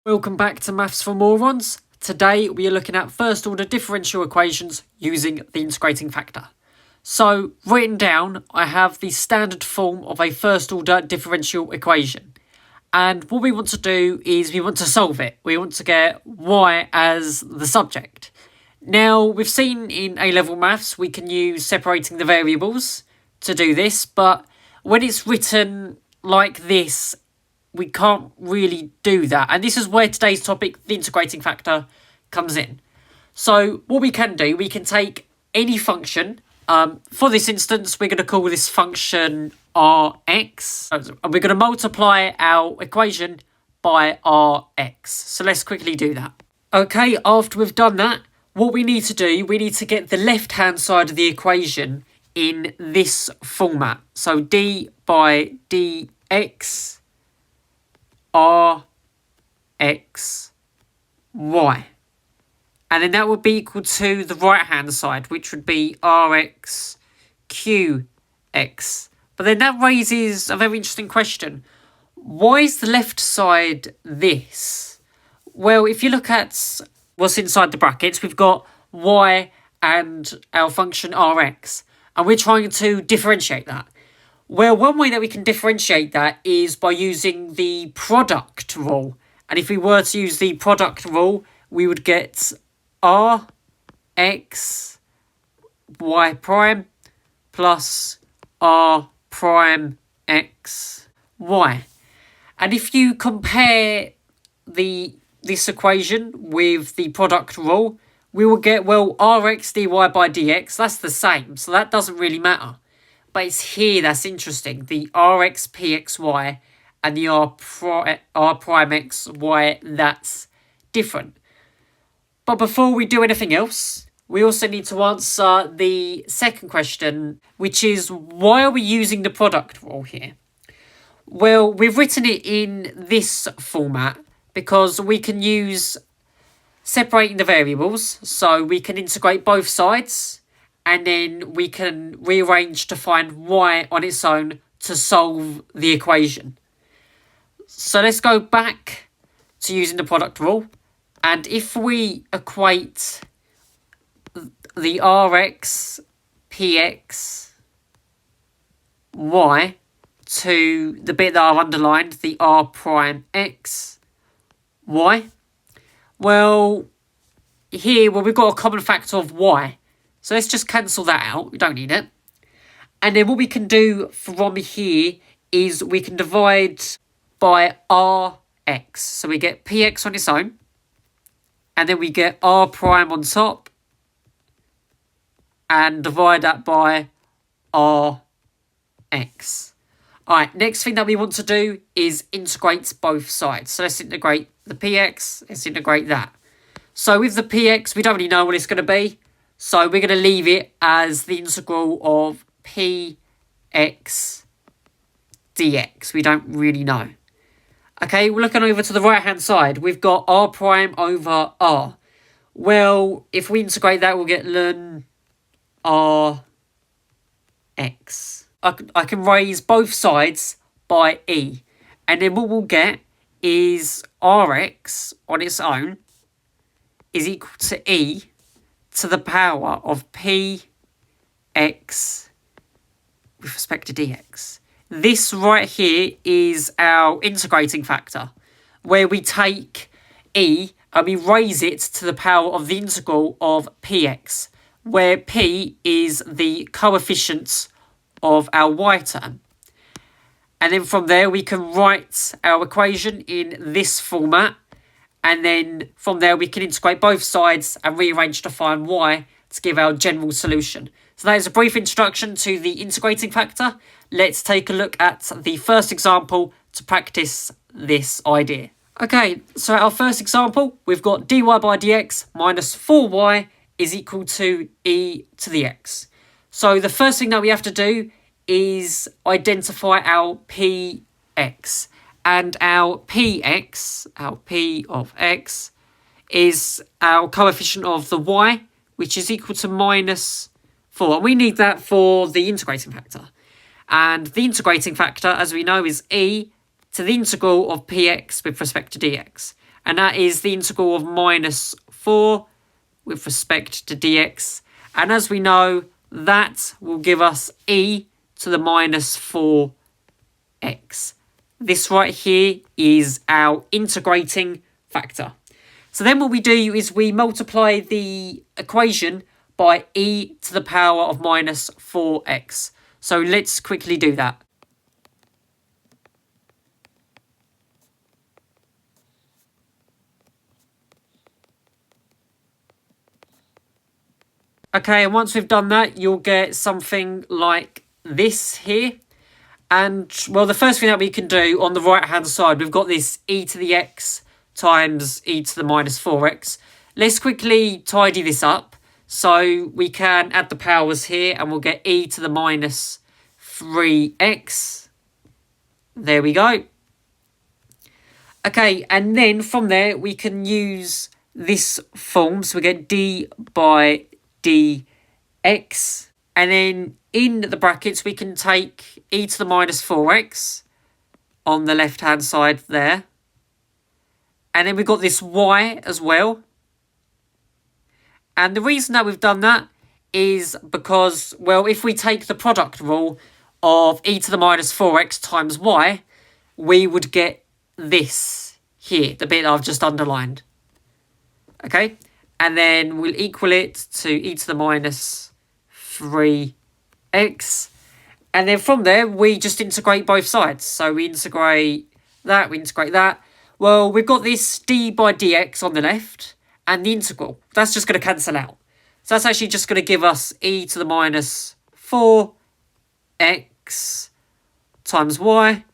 Welcome back to Maths for Morons. Today we are looking at first order differential equations using the integrating factor. So, written down, I have the standard form of a first order differential equation. And what we want to do is we want to solve it. We want to get y as the subject. Now, we've seen in A-level maths we can use separating the variables to do this, but when it's written like this, we can't really do that. And this is where today's topic, the integrating factor, comes in. So what we can do, we can take any function. For this instance, we're going to call this function Rx. And we're going to multiply our equation by Rx. So let's quickly do that. Okay, after we've done that, what we need to do, we need to get the left-hand side of the equation in this format. So d by dx R x y, and then that would be equal to the right hand side, which would be Rx qx. But then that raises a very interesting question. Why is the left side this? Well, if you look at what's inside the brackets, we've got y and our function Rx, and we're trying to differentiate that. Well, one way that we can differentiate that is by using the product rule. And if we were to use the product rule, we would get Rx y prime plus R prime x y. And if you compare this equation with the product rule, we will get, well, Rx dy by dx, that's the same. So that doesn't really matter. But it's here that's interesting. The Rx pxy and the R prime xy, that's different. But before we do anything else, we also need to answer the second question, which is, why are we using the product rule here? Well, we've written it in this format because we can use separating the variables, so we can integrate both sides, and then we can rearrange to find y on its own to solve the equation. So let's go back to using the product rule. And if we equate the Rx px y to the bit that I've underlined, the R prime x y, well, here, we've got a common factor of y. So let's just cancel that out. We don't need it. And then what we can do from here is we can divide by Rx. So we get px on its own. And then we get R prime on top. And divide that by Rx. Alright, next thing that we want to do is integrate both sides. So let's integrate the px. Let's integrate that. So with the px, we don't really know what it's going to be. So we're going to leave it as the integral of px dx. We don't really know. Okay, we're looking over to the right-hand side. We've got R prime over R. Well, if we integrate that, we'll get ln Rx. I can raise both sides by E. And then what we'll get is Rx on its own is equal to E to the power of px with respect to dx. This right here is our integrating factor, where we take E and we raise it to the power of the integral of px, where p is the coefficient of our y term. And then from there we can write our equation in this format. And then from there, we can integrate both sides and rearrange to find y to give our general solution. So that is a brief introduction to the integrating factor. Let's take a look at the first example to practice this idea. Okay, so our first example, we've got dy by dx minus 4y is equal to e to the x. So the first thing that we have to do is identify our px. And our px, our p of x, is our coefficient of the y, which is equal to minus 4. And we need that for the integrating factor. And the integrating factor, as we know, is e to the integral of px with respect to dx. and that is the integral of minus 4 with respect to dx. And as we know, that will give us e to the minus 4x. This right here is our integrating factor. So then what we do is we multiply the equation by e to the power of minus 4x. So let's quickly do that. Okay, and once we've done that, you'll get something like this here. And, well, the first thing that we can do on the right-hand side, we've got this e to the x times e to the minus 4x. Let's quickly tidy this up. So we can add the powers here, and we'll get e to the minus 3x. There we go. Okay, and then from there, we can use this form. So we get d by dx, and then in the brackets we can take e to the minus 4x on the left hand side there, and then we've got this y as well. And the reason that we've done that is because, well, if we take the product rule of e to the minus 4x times y, we would get this here, the bit that I've just underlined. Okay, and then we'll equal it to e to the minus 3x. And then from there, we just integrate both sides. So we integrate that, we integrate that. Well, we've got this d by dx on the left, and the integral. That's just going to cancel out. So that's actually just going to give us e to the minus 4x times y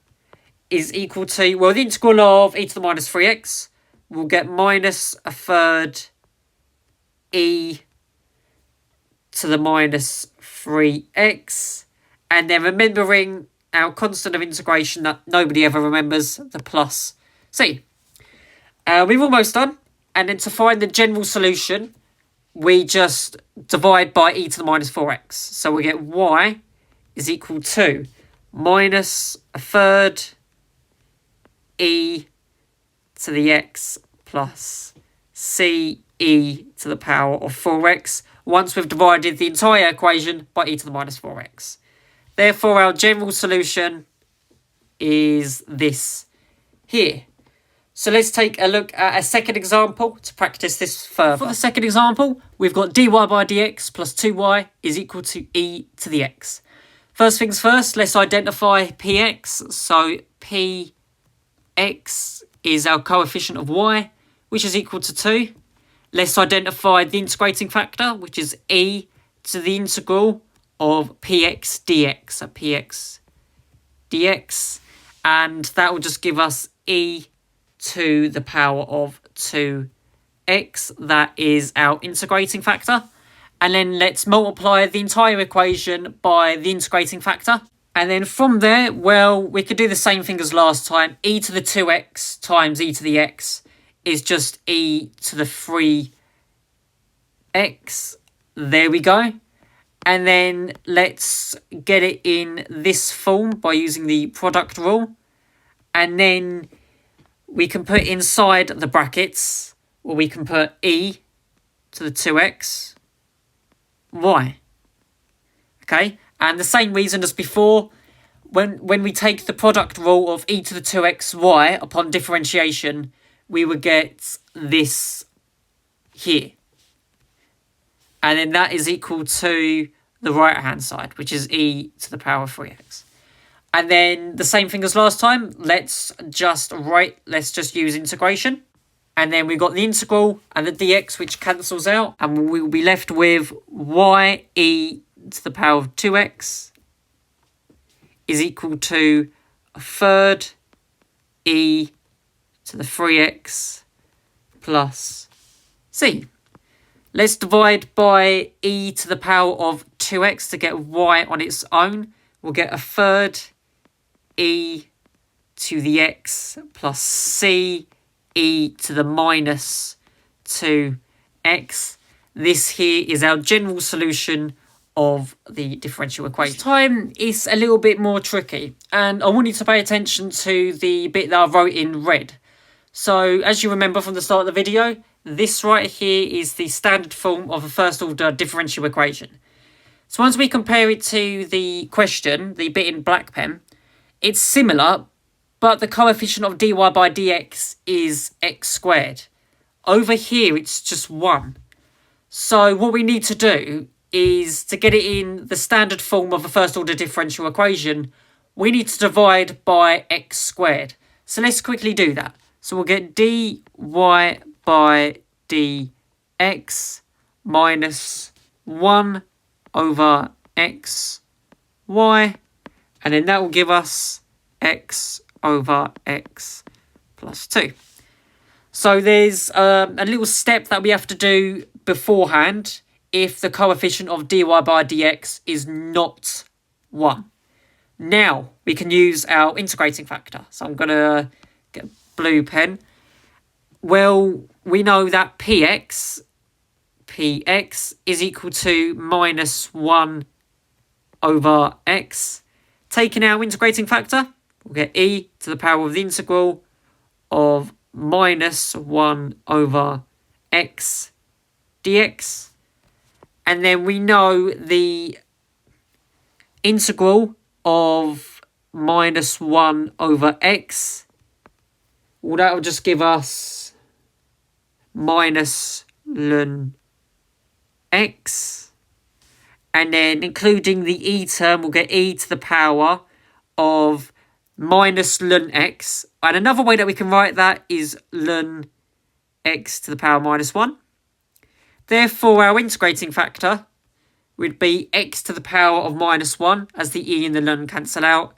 is equal to, well, the integral of e to the minus 3x, we'll get minus a third e to the minus 3x. And then remembering our constant of integration that nobody ever remembers, the plus c. We've almost done. And then to find the general solution, we just divide by e to the minus 4x. So we get y is equal to minus a third e to the x plus c e to the power of 4x once we've divided the entire equation by e to the minus 4x. Therefore, our general solution is this here. So let's take a look at a second example to practice this further. For the second example, we've got dy by dx plus 2y is equal to e to the x. First things first, let's identify px. So px is our coefficient of y, which is equal to 2. Let's identify the integrating factor, which is e to the integral of px dx. So px dx, and that will just give us e to the power of 2x. That is our integrating factor. And then let's multiply the entire equation by the integrating factor. And then from there, well, we could do the same thing as last time. E to the 2x times e to the x is just e to the 3x. There we go. And then let's get it in this form by using the product rule. And then we can put inside the brackets, or we can put e to the 2x, y. Okay, and the same reason as before, when we take the product rule of e to the 2x, y upon differentiation, we would get this here. And then that is equal to the right-hand side, which is e to the power of 3x. And then the same thing as last time, let's just use integration. And then we've got the integral and the dx, which cancels out. And we'll be left with y e to the power of 2x is equal to a third e to the 3x plus c. Let's divide by e to the power of 2x to get y on its own. We'll get a third e to the x plus c e to the minus 2x. This here is our general solution of the differential equation. This time it's a little bit more tricky, and I want you to pay attention to the bit that I wrote in red. So as you remember from the start of the video, this right here is the standard form of a first order differential equation. So once we compare it to the question, the bit in black pen, it's similar, but the coefficient of dy by dx is x squared. Over here, it's just 1. So what we need to do is, to get it in the standard form of a first order differential equation, we need to divide by x squared. So let's quickly do that. So we'll get dy by dx minus 1 over x y, and then that will give us x over x plus 2. So there's a little step that we have to do beforehand if the coefficient of dy by dx is not 1. Now we can use our integrating factor. So I'm going to get a blue pen. Well, we know that px is equal to minus 1 over x. Taking our integrating factor, we'll get e to the power of the integral of minus 1 over x dx. And then we know the integral of minus 1 over x. Well, that will just give us minus ln x. And then including the e term, we'll get e to the power of minus ln x. And another way that we can write that is ln x to the power minus 1. Therefore, our integrating factor would be x to the power of minus 1, as the e and the ln cancel out,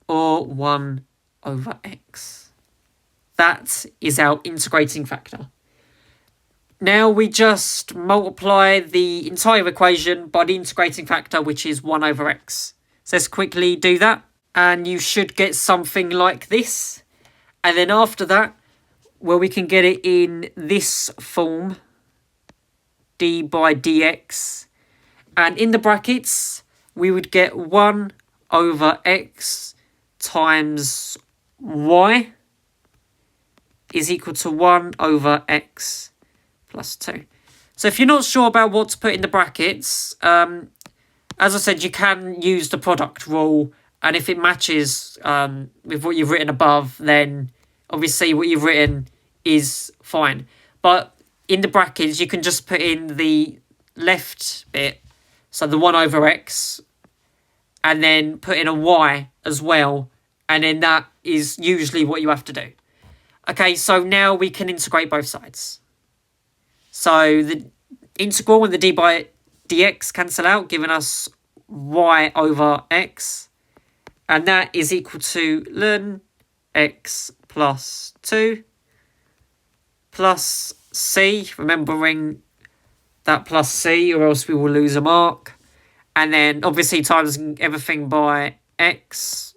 or 1 over x. That is our integrating factor. Now we just multiply the entire equation by the integrating factor, which is 1 over x. So let's quickly do that. And you should get something like this. And then after that, well, we can get it in this form, d by dx. And in the brackets, we would get 1 over x times y is equal to 1 over x plus 2. So if you're not sure about what to put in the brackets, as I said, you can use the product rule. And if it matches with what you've written above, then obviously what you've written is fine. But in the brackets, you can just put in the left bit, so the 1 over x, and then put in a y as well. And then that is usually what you have to do. Okay, so now we can integrate both sides. So the integral and the d by dx cancel out, giving us y over x. And that is equal to ln x plus 2 plus c, remembering that plus c or else we will lose a mark. And then obviously times everything by x.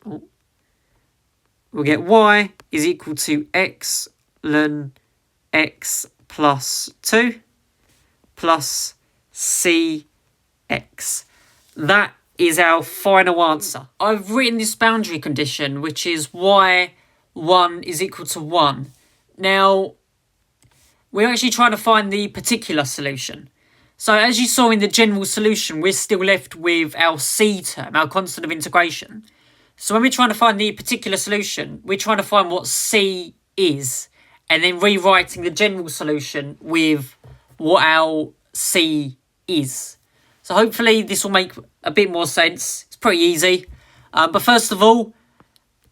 We'll get y is equal to x ln x plus 2 plus cx. That is our final answer. I've written this boundary condition, which is y1 is equal to 1. Now, we're actually trying to find the particular solution. So as you saw in the general solution, we're still left with our c term, our constant of integration. So when we're trying to find the particular solution, we're trying to find what c is, and then rewriting the general solution with what our c is. So hopefully this will make a bit more sense. It's pretty easy. But first of all,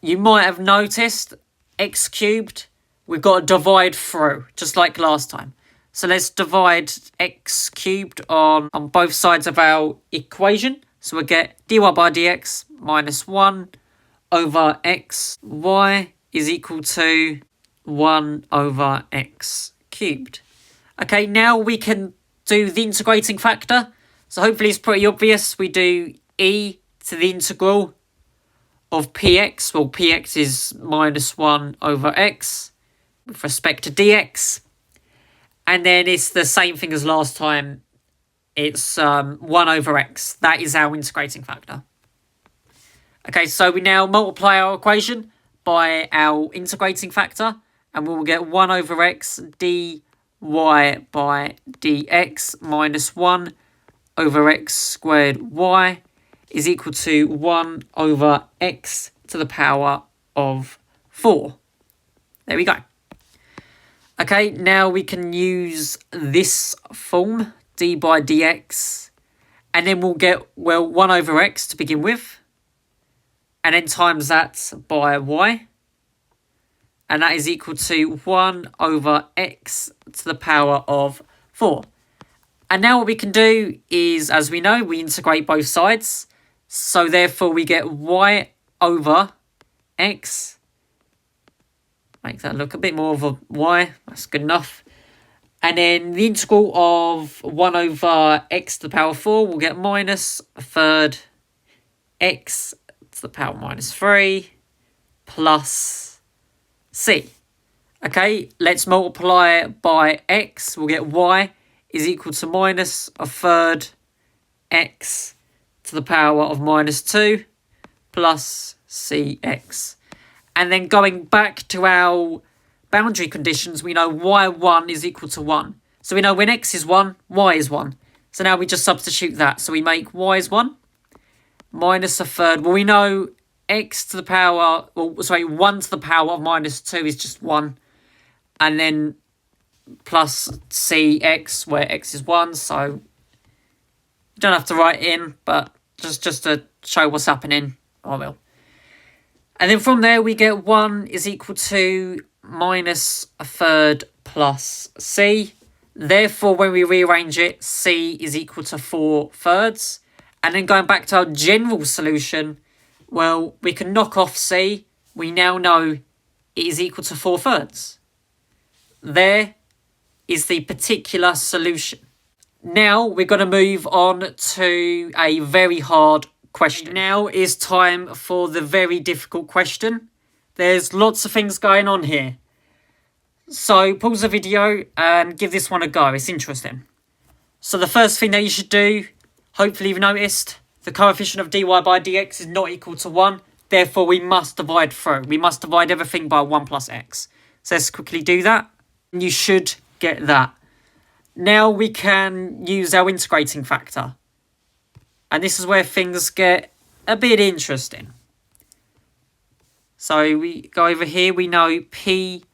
you might have noticed x cubed, we've got to divide through, just like last time. So let's divide x cubed on both sides of our equation. So we'll get dy by dx minus 1 over x. Y is equal to 1 over x cubed. Okay, now we can do the integrating factor. So hopefully it's pretty obvious. We do e to the integral of px. Well, px is minus 1 over x with respect to dx. And then it's the same thing as last time. It's 1 over x. That is our integrating factor. Okay, so we now multiply our equation by our integrating factor. and we'll get 1 over x dy by dx minus 1 over x squared y is equal to 1 over x to the power of 4. There we go. Okay, now we can use this form, d by dx, and then we'll get, well, 1 over x to begin with, and then times that by y, and that is equal to 1 over x to the power of 4. And now what we can do is, as we know, we integrate both sides. So therefore we get y over x. Make that look a bit more of a y. That's good enough. And then the integral of 1 over x to the power of 4 will get minus a third x to the power minus 3 plus c. Okay, let's multiply by x. We'll get y is equal to minus a third x to the power of minus 2 plus cx. And then going back to our boundary conditions, we know y1 is equal to 1. So we know when x is 1, y is 1. So now we just substitute that. So we make y is 1 minus a third. Well, we know x to the power, well, sorry, 1 to the power of minus 2 is just 1. And then plus cx, where x is 1. So you don't have to write in, but just to show what's happening, I will. And then from there, we get 1 is equal to minus a third plus c. Therefore, when we rearrange it, c is equal to 4 thirds. And then going back to our general solution, well, we can knock off c. We now know it is equal to 4 thirds. There is the particular solution. Now we're going to move on to a very hard question. Now is time for the very difficult question. There's lots of things going on here. So pause the video and give this one a go. It's interesting. So the first thing that you should do, hopefully you've noticed, the coefficient of dy by dx is not equal to 1. Therefore, we must divide through. We must divide everything by 1 plus x. So let's quickly do that. You should get that. Now we can use our integrating factor. And this is where things get a bit interesting. So we go over here. We know p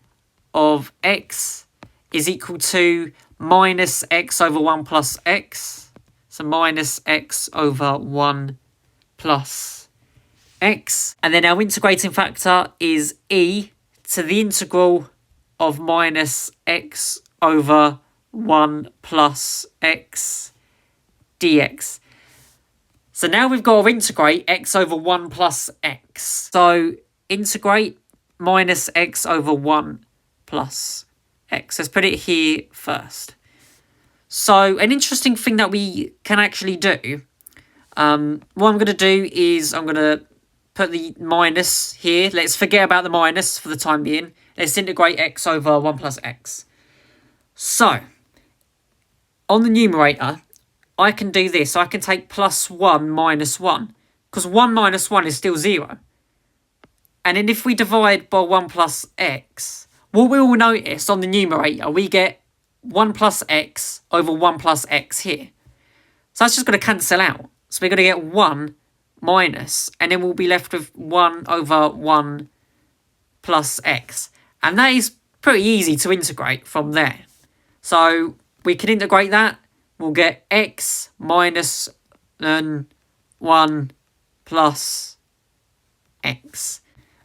of x is equal to minus x over 1 plus x. So minus x over 1 plus x. And then our integrating factor is e to the integral of minus x over 1 plus x dx. So now we've got to integrate x over 1 plus x. So integrate minus x over 1 plus x. Let's put it here first. So an interesting thing that we can actually do, what I'm going to do is I'm going to put the minus here. Let's forget about the minus for the time being. Let's integrate x over 1 plus x. So on the numerator, I can do this. I can take plus 1 minus 1. Because 1 minus 1 is still 0. And then if we divide by 1 plus x, what we will notice on the numerator, we get 1 plus x over 1 plus x here. So that's just going to cancel out. So we're going to get 1 minus, and then we'll be left with 1 over 1 plus x. And that is pretty easy to integrate from there. So we can integrate that. We'll get x minus 1 plus x.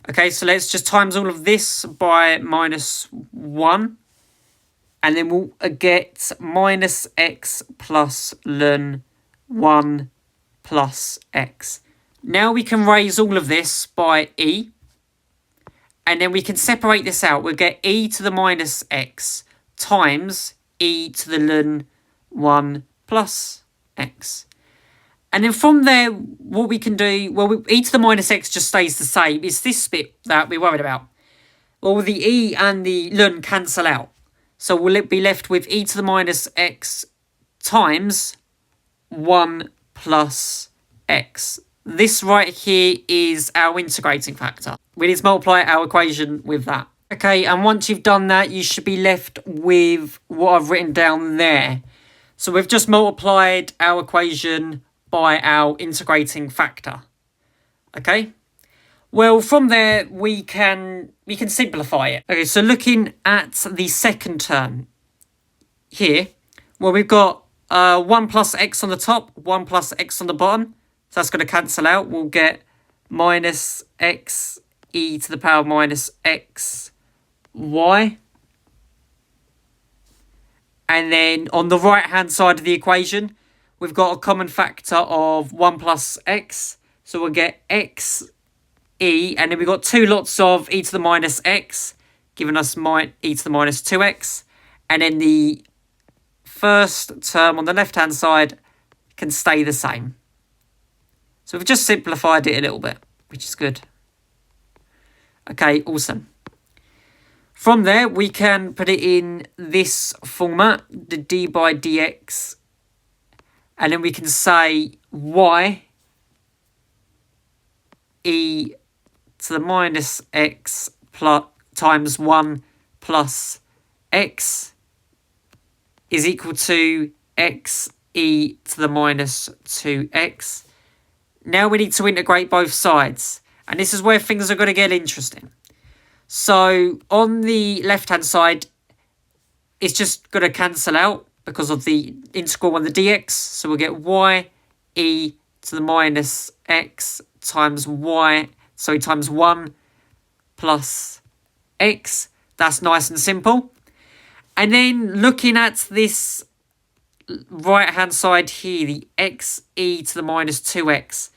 Okay, so let's just times all of this by minus 1. And then we'll get minus x plus ln 1 plus x. Now we can raise all of this by e. And then we can separate this out. We'll get e to the minus x times e to the ln 1 plus x. And then from there, what we can do, well, e to the minus x just stays the same. It's this bit that we're worried about. Well, the e and the ln cancel out. So we'll be left with e to the minus x times 1 plus x. This right here is our integrating factor. We need to multiply our equation with that. Okay, and once you've done that, you should be left with what I've written down there. So we've just multiplied our equation by our integrating factor. Okay? Well, from there, we can simplify it. Okay, so looking at the second term here, well, we've got 1 plus x on the top, 1 plus x on the bottom. So that's going to cancel out. We'll get minus x e to the power minus x y. And then on the right-hand side of the equation, we've got a common factor of 1 plus x. So we'll get x e, and then we've got two lots of e to the minus x, giving us e to the minus 2x. And then the first term on the left-hand side can stay the same. So we've just simplified it a little bit, which is good. Okay, awesome. From there, we can put it in this format, the d by dx, and then we can say y e to the minus x plus times 1 plus x is equal to x e to the minus 2x. Now we need to integrate both sides, and this is where things are going to get interesting. So on the left-hand side, it's just going to cancel out because of the integral on the dx. So we'll get y e to the minus x times times 1 plus x. That's nice and simple. And then looking at this right-hand side here, the x e to the minus 2x,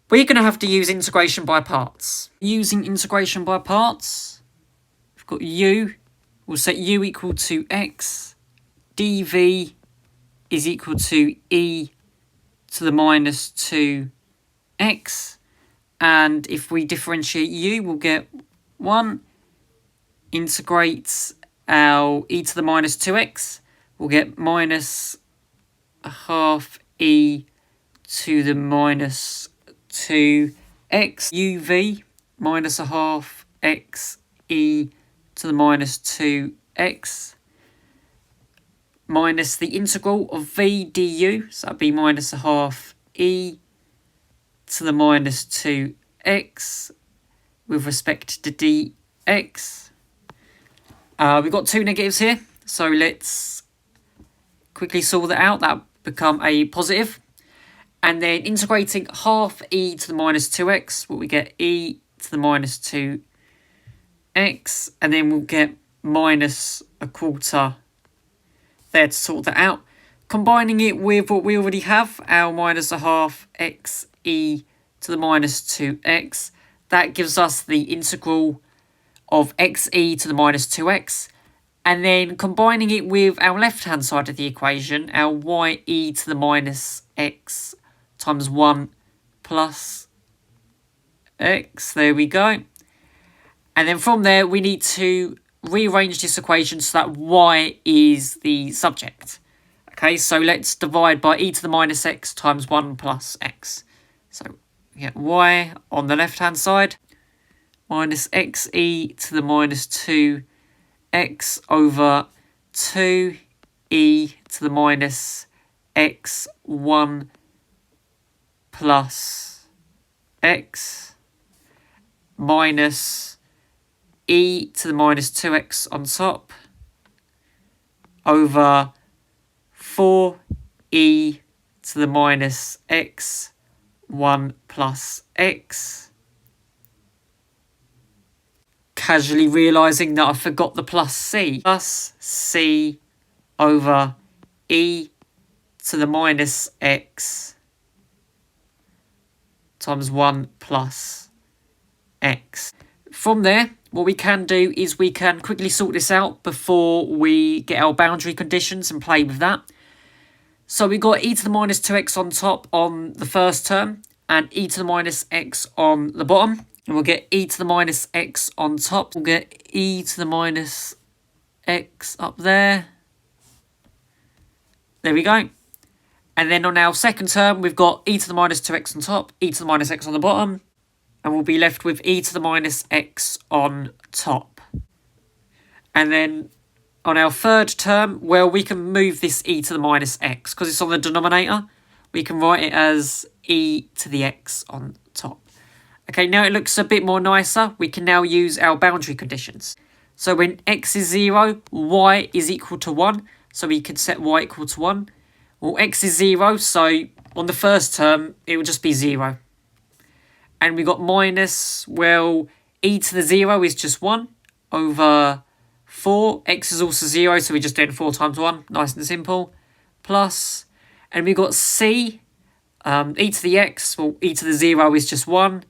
we're going to have to use integration by parts. Using integration by parts, we've got u. We'll set u equal to x. dv is equal to e to the minus 2x. And if we differentiate u, we'll get 1 integrates our e to the minus 2x. We'll get minus a half e to the minus 2x. uv minus a half x e to the minus 2x. Minus the integral of v du. So that'd be minus a half e to the minus 2x with respect to dx. We've got two negatives here, so let's quickly solve that out. That'll become a positive. And then integrating half e to the minus 2x, what we get e to the minus 2x, and then we'll get minus a quarter there to sort that out. Combining it with what we already have, our minus a half x e to the minus 2x, that gives us the integral of xe to the minus 2x. And then combining it with our left-hand side of the equation, our ye to the minus x times 1 plus x. There we go. And then from there, we need to rearrange this equation so that y is the subject. Okay, so let's divide by e to the minus x times 1 plus x. So we get y on the left-hand side minus xe to the minus 2x over 2e to the minus x1 plus x minus e to the minus 2x on top over 4e to the minus x1 plus x. Casually realising that I forgot the plus c. Plus c over e to the minus x times 1 plus x. From there, what we can do is we can quickly sort this out before we get our boundary conditions and play with that. So we've got e to the minus 2x on top on the first term and e to the minus x on the bottom. And we'll get e to the minus x on top. We'll get e to the minus x up there. There we go. And then on our second term, we've got e to the minus 2x on top, e to the minus x on the bottom. And we'll be left with e to the minus x on top. And then on our third term, well, we can move this e to the minus x because it's on the denominator. We can write it as e to the x on top. Okay, now it looks a bit more nicer. We can now use our boundary conditions. So when x is 0, y is equal to 1. So we could set y equal to 1. Well, x is 0, so on the first term, it will just be 0. And we got minus, well, e to the 0 is just 1 over 4. X is also 0, so we're just doing 4 times 1. Nice and simple. Plus, and we got c, e to the x, well, e to the 0 is just 1.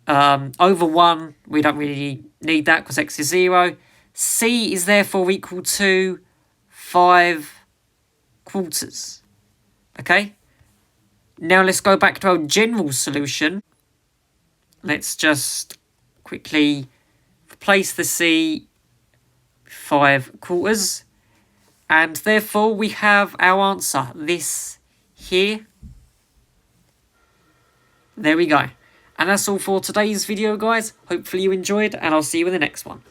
Over 1, we don't really need that because x is 0. C is therefore equal to 5 quarters. Okay? Now let's go back to our general solution. Let's just quickly replace the C 5 quarters. And therefore we have our answer, this here. There we go. And that's all for today's video, guys. Hopefully you enjoyed, and I'll see you in the next one.